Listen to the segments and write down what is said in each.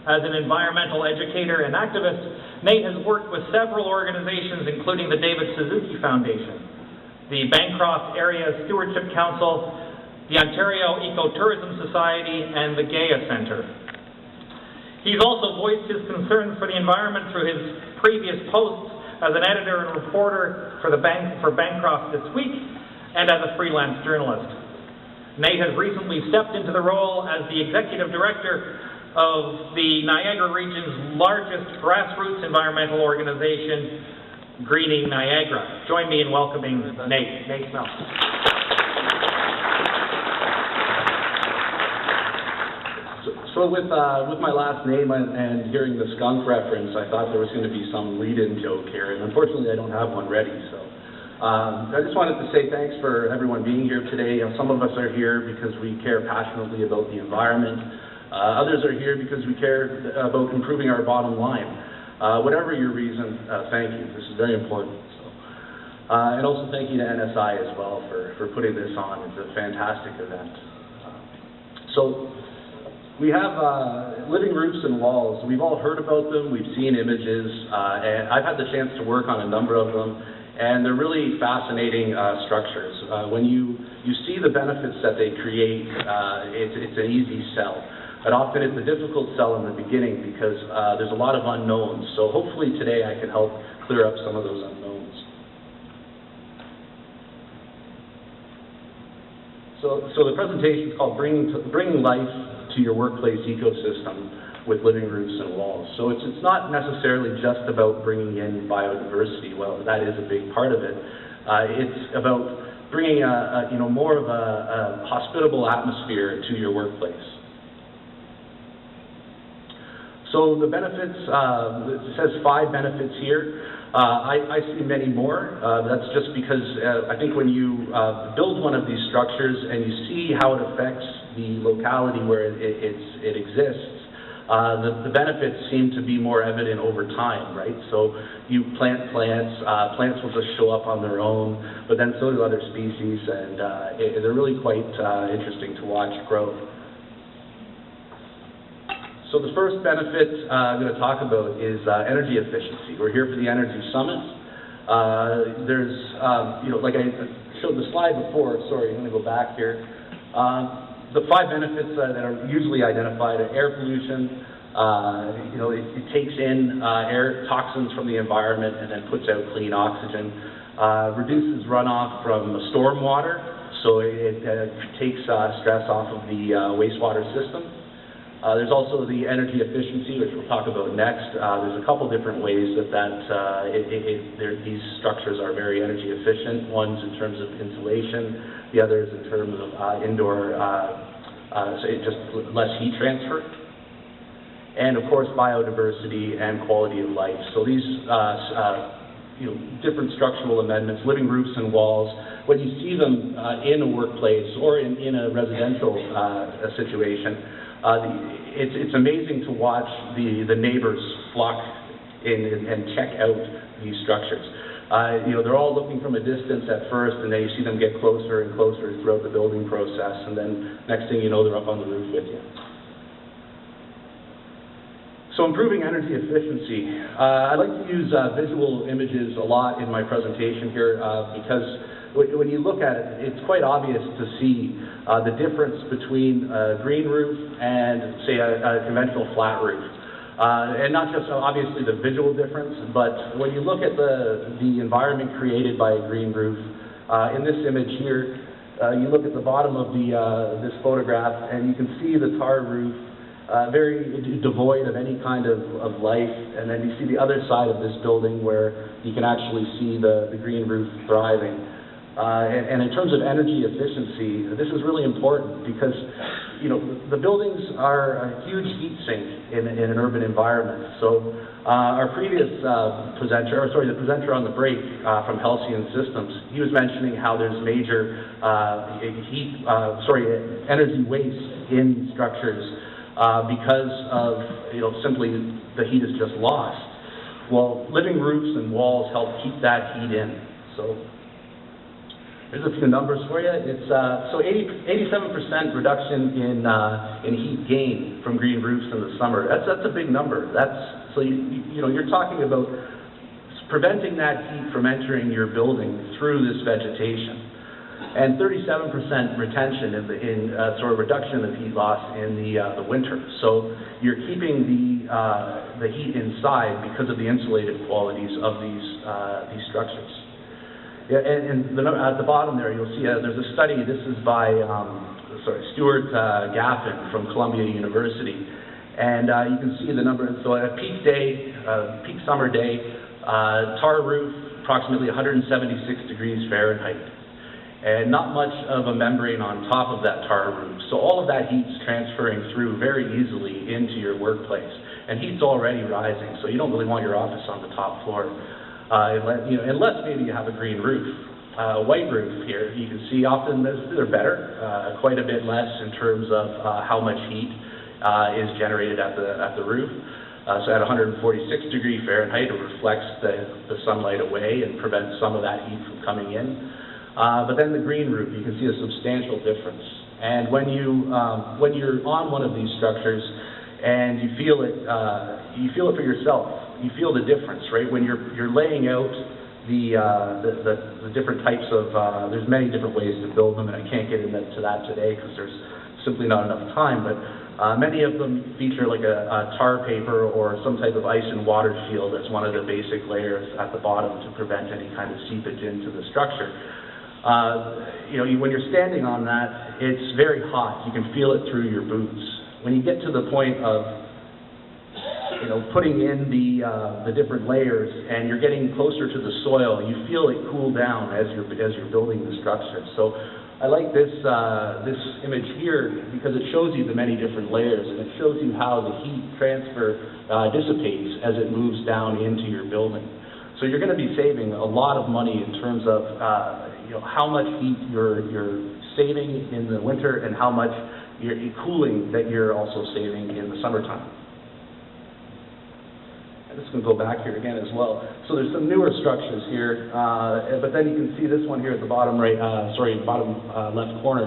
As an environmental educator and activist, Nate has worked with several organizations, including the David Suzuki Foundation, the Bancroft Area Stewardship Council, the Ontario Ecotourism Society, and the Gaia Centre. He's also voiced his concern for the environment through his previous posts as an editor and reporter for Bancroft This Week and as a freelance journalist. Nate has recently stepped into the role as the executive director of the Niagara region's largest grassroots environmental organization, Greening Niagara. Join me in welcoming Nate Smelle. So with my last name and hearing the skunk reference, I thought there was going to be some lead-in joke here, and unfortunately I don't have one ready. So I just wanted to say thanks for everyone being here today. Some of us are here because we care passionately about the environment. Others are here because we care about improving our bottom line. Whatever your reason, thank you. This is very important. So, and also thank you to NSI as well for putting this on. It's a fantastic event. We have living roofs and walls. We've all heard about them, we've seen images, and I've had the chance to work on a number of them, and they're really fascinating structures. When you see the benefits that they create, it's an easy sell. But often it's a difficult sell in the beginning because there's a lot of unknowns. So hopefully today I can help clear up some of those unknowns. So the presentation is called Bringing Life to Your Workplace Ecosystem with Living Roofs and Walls. So it's not necessarily just about bringing in biodiversity. Well, that is a big part of it. It's about bringing more of a hospitable atmosphere to your workplace. So the benefits, it says 5 benefits here. I see many more. That's just because I think when you build one of these structures and you see how it affects the locality where it exists, the benefits seem to be more evident over time, right? So you plant plants, plants will just show up on their own, but then so do other species, and they're really quite interesting to watch grow. So the first benefit I'm going to talk about is energy efficiency. We're here for the Energy Summit. There's, like I showed the slide before, sorry, I'm going to go back here. The 5 benefits that are usually identified are air pollution. It takes in air toxins from the environment and then puts out clean oxygen. Reduces runoff from storm water, so it takes stress off of the wastewater system. There's also the energy efficiency, which we'll talk about next. There's a couple different ways these structures are very energy efficient. One's in terms of insulation, the other is in terms of indoor, just less heat transfer. And of course, biodiversity and quality of life. So these different structural amendments, living roofs and walls, when you see them in a workplace or in a residential situation, it's amazing to watch the neighbors flock in and check out these structures. They're all looking from a distance at first, and then you see them get closer and closer throughout the building process, and then next thing you know, they're up on the roof with you. So improving energy efficiency. I like to use visual images a lot in my presentation here because when you look at it, it's quite obvious to see the difference between a green roof and, say, a conventional flat roof. And not just obviously the visual difference, but when you look at the environment created by a green roof, in this image here, you look at the bottom of this photograph and you can see the tar roof very devoid of any kind of life, and then you see the other side of this building where you can actually see the green roof thriving. And in terms of energy efficiency, this is really important because, the buildings are a huge heat sink in an urban environment. So our previous presenter, the presenter on the break from Halcyon Systems, he was mentioning how there's major energy waste in structures because of, simply the heat is just lost. Well, living roofs and walls help keep that heat in. So Here's a few numbers for you. It's so 87% reduction in heat gain from green roofs in the summer. That's a big number. That's so you know, you're talking about preventing that heat from entering your building through this vegetation, and 37% retention sort of reduction of heat loss in the winter. So you're keeping the heat inside because of the insulated qualities of these structures. Yeah, and at the bottom there, you'll see there's a study. This is by Stuart Gaffin from Columbia University, and you can see the number. So at a peak summer day, tar roof, approximately 176 degrees Fahrenheit, and not much of a membrane on top of that tar roof. So all of that heat's transferring through very easily into your workplace, and heat's already rising. So you don't really want your office on the top floor. Unless maybe you have a green roof. White roof here, you can see often they're better, quite a bit less in terms of how much heat is generated at the roof. So at 146 degrees Fahrenheit, it reflects the sunlight away and prevents some of that heat from coming in. But then the green roof, you can see a substantial difference. And when you're on one of these structures and you feel it for yourself. You feel the difference, right? When you're laying out the different types of, there's many different ways to build them, and I can't get into that today because there's simply not enough time, but many of them feature like a tar paper or some type of ice and water shield as one of the basic layers at the bottom to prevent any kind of seepage into the structure. When you're standing on that, it's very hot. You can feel it through your boots. When you get to the point of putting in the different layers, and you're getting closer to the soil, you feel it cool down as you're building the structure. So I like this image here because it shows you the many different layers, and it shows you how the heat transfer dissipates as it moves down into your building. So you're going to be saving a lot of money in terms of how much heat you're saving in the winter and how much cooling that you're also saving in the summertime. This can go back here again as well. So there's some newer structures here, but then you can see this one here at the bottom bottom left corner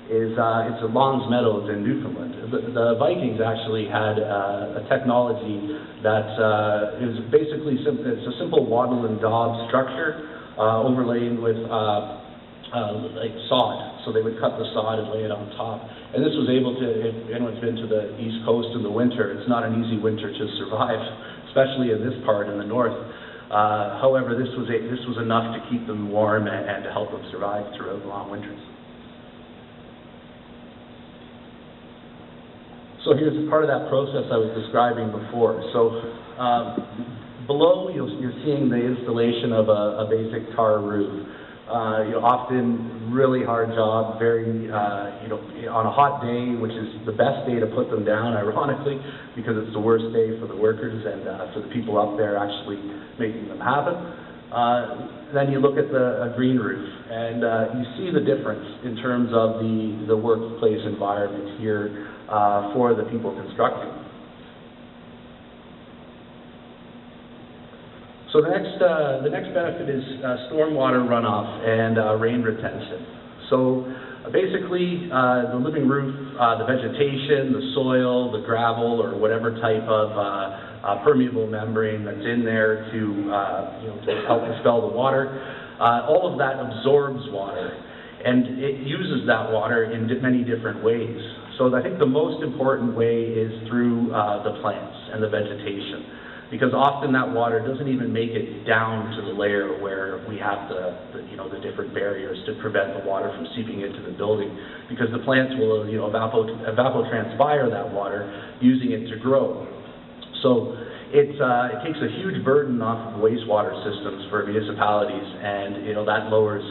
is it's a Lons Meadows in Newfoundland. The Vikings actually had a technology that is basically it's a simple wattle and daub structure overlaid with like sod. So they would cut the sod and lay it on top. And this was able to, if anyone's been to the East Coast in the winter, it's not an easy winter to survive, especially in this part in the north. However, this was enough to keep them warm and to help them survive throughout the long winters. So here's part of that process I was describing before. So below, you're seeing the installation of a basic tar roof. Often really hard job, very, on a hot day, which is the best day to put them down, ironically, because it's the worst day for the workers and for the people up there actually making them happen. Then you look at a green roof, and you see the difference in terms of the workplace environment here for the people constructing. So the next benefit is stormwater runoff and rain retention. So basically, the living roof, the vegetation, the soil, the gravel, or whatever type of permeable membrane that's in there to help expel the water, all of that absorbs water, and it uses that water in many different ways. So I think the most important way is through the plants and the vegetation, because often that water doesn't even make it down to the layer where we have the different barriers to prevent the water from seeping into the building, because the plants will evapotranspire that water, using it to grow. So it takes a huge burden off of wastewater systems for municipalities, and that lowers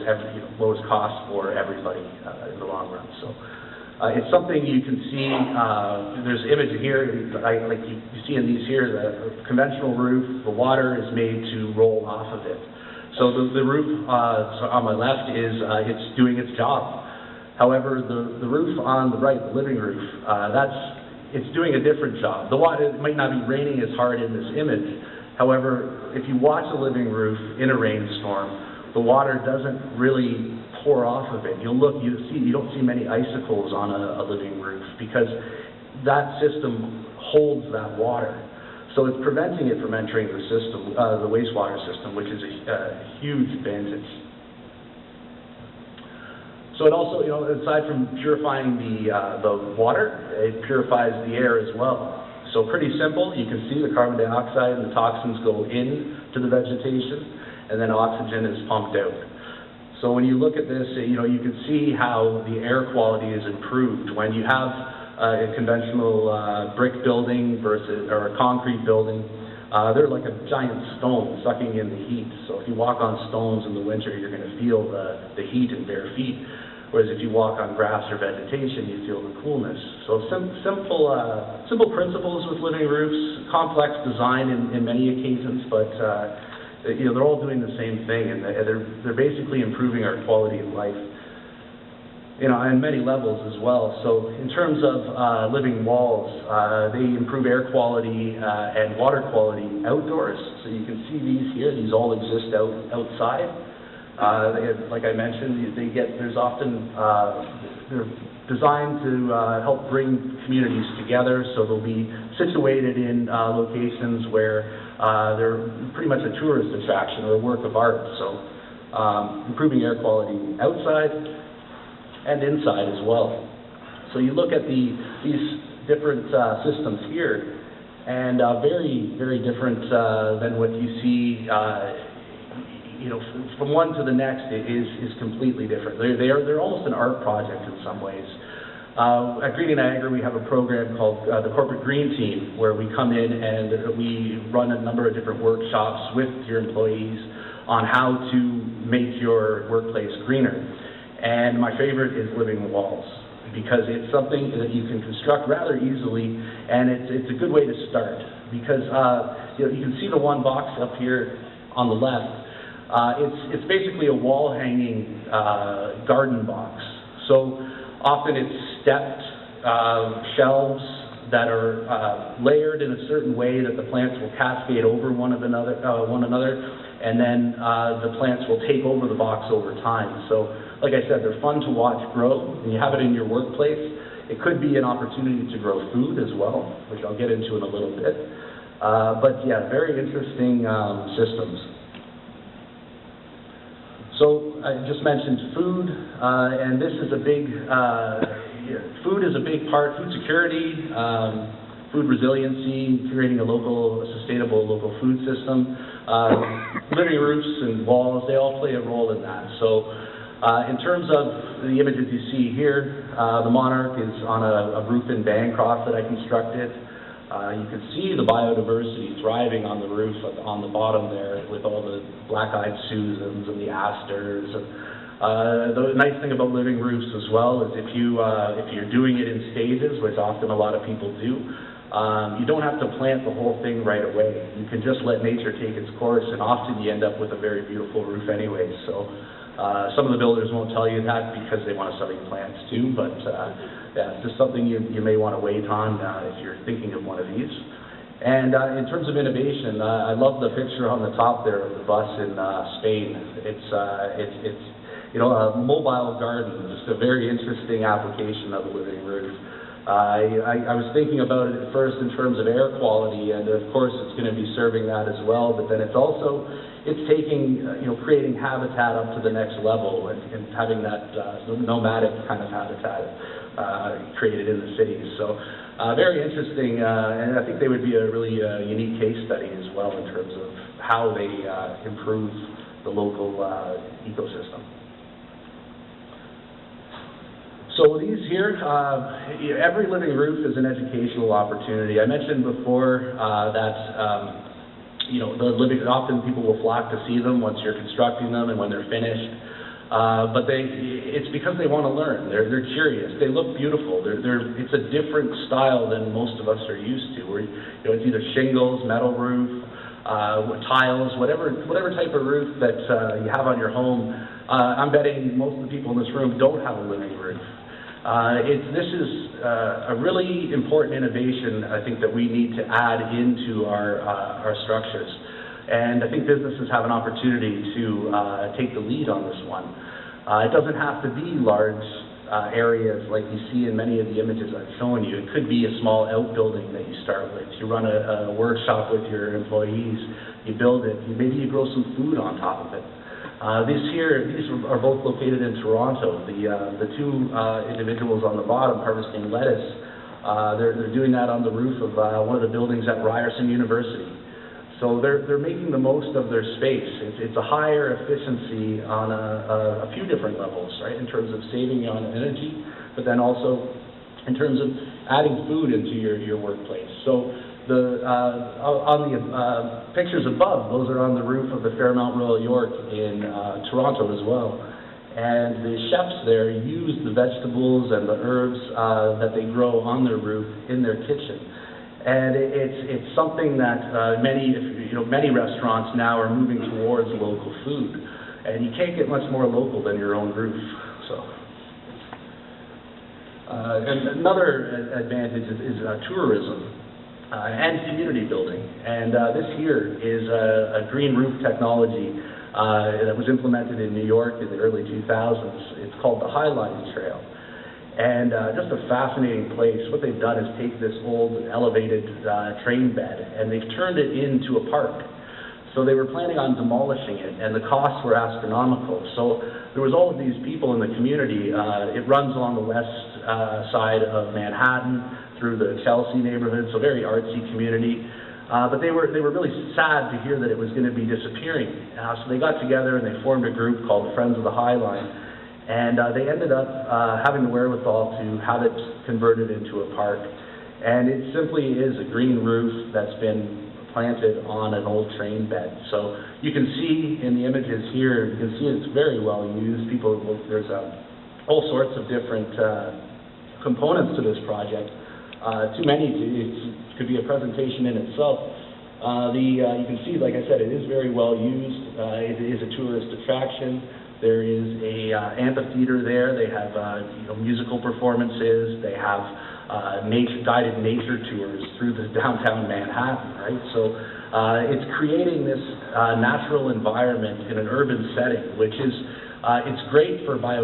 costs for everybody in the long run. So. It's something you can see, there's an image here, like you see in these here, the conventional roof, the water is made to roll off of it. So the roof on my left it's doing its job. However, the roof on the right, the living roof, it's doing a different job. The water, it might not be raining as hard in this image. However, if you watch a living roof in a rainstorm, the water doesn't really pour off of it. You don't see many icicles on a living roof because that system holds that water. So it's preventing it from entering the system, the wastewater system, which is a huge advantage. So it also, aside from purifying the water, it purifies the air as well. So pretty simple. You can see the carbon dioxide and the toxins go into the vegetation, and then oxygen is pumped out. So when you look at this, you can see how the air quality is improved when you have a conventional brick building or a concrete building. They're like a giant stone sucking in the heat. So if you walk on stones in the winter, you're going to feel the heat in bare feet. Whereas if you walk on grass or vegetation, you feel the coolness. So simple principles with living roofs, complex design in many occasions, but they're all doing the same thing, and they're basically improving our quality of life, on many levels as well. So in terms of living walls, they improve air quality and water quality outdoors. So you can see these here; these all exist outside. Like I mentioned, they're designed to help bring communities together, so they'll be situated in locations where they're pretty much a tourist attraction or a work of art. So improving air quality outside and inside as well. So you look at these different systems here, and very, very different than what you see. From one to the next is completely different. They're almost an art project in some ways. At Green Niagara, we have a program called the Corporate Green Team, where we come in and we run a number of different workshops with your employees on how to make your workplace greener. And my favorite is living walls, because it's something that you can construct rather easily, and it's a good way to start. Because you can see the one box up here on the left. It's basically a wall-hanging garden box. So often it's stepped shelves that are layered in a certain way that the plants will cascade over one another, and then the plants will take over the box over time. So, like I said, they're fun to watch grow, and you have it in your workplace. It could be an opportunity to grow food as well, which I'll get into in a little bit. But yeah, very interesting systems. So I just mentioned food, and this is a big, food is a big part, food security, food resiliency, creating a sustainable local food system. Living roofs and walls, they all play a role in that. So in terms of the images you see here, the monarch is on a roof in Bancroft that I constructed. You can see the biodiversity thriving on the roof on the bottom there with all the black-eyed Susans and the asters. The nice thing about living roofs as well is if you're doing it in stages, which often a lot of people do, you don't have to plant the whole thing right away. You can just let nature take its course, and often you end up with a very beautiful roof anyway. So some of the builders won't tell you that because they want to sell you plants too, but yeah, it's just something you may want to wait on if you're thinking of one of these. And in terms of innovation, I love the picture on the top there of the bus in Spain. It's a mobile garden, just a very interesting application of a living roof. I was thinking about it at first in terms of air quality, and of course it's going to be serving that as well, but then it's taking, creating habitat up to the next level and having that nomadic kind of habitat created in the cities. So very interesting, and I think they would be a really unique case study as well in terms of how they improve the local ecosystem. So these here, every living roof is an educational opportunity. I mentioned before that often people will flock to see them once you're constructing them and when they're finished. But it's because they want to learn. They're curious. They look beautiful. It's a different style than most of us are used to. Where it's either shingles, metal roof, tiles, whatever type of roof that you have on your home. I'm betting most of the people in this room don't have a living roof. This is a really important innovation, I think, that we need to add into our structures. And I think businesses have an opportunity to take the lead on this one. It doesn't have to be large areas like you see in many of the images I've shown you. It could be a small outbuilding that you start with. You run a workshop with your employees, you build it, maybe you grow some food on top of it. These are both located in Toronto. The two individuals on the bottom harvesting lettuce, they're doing that on the roof of one of the buildings at Ryerson University. So they're making the most of their space. It's a higher efficiency on a few different levels, right? In terms of saving on energy, but then also in terms of adding food into your workplace. So on the pictures above, those are on the roof of the Fairmount Royal York in Toronto as well. And the chefs there use the vegetables and the herbs that they grow on their roof in their kitchen. And it's something that many restaurants now are moving towards local food, and you can't get much more local than your own roof. So, and another advantage is tourism and community building. And this here is a green roof technology that was implemented in New York in the early 2000s. It's called the Highline Trail. And just a fascinating place. What they've done is take this old elevated train bed and they've turned it into a park. So they were planning on demolishing it, and the costs were astronomical. So there was all of these people in the community. It runs along the west side of Manhattan through the Chelsea neighborhood, so very artsy community. But they were really sad to hear that it was going to be disappearing. So they got together and they formed a group called the Friends of the High Line. And they ended up having the wherewithal to have it converted into a park. And it simply is a green roof that's been planted on an old train bed. So you can see in the images here, you can see it's very well used. There's all sorts of different components to this project. Too many, it could be a presentation in itself. You can see, like I said, it is very well used. It is a tourist attraction. There is a amphitheater there. They have musical performances. They have guided nature tours through the downtown Manhattan, right? So it's creating this natural environment in an urban setting, which is it's great for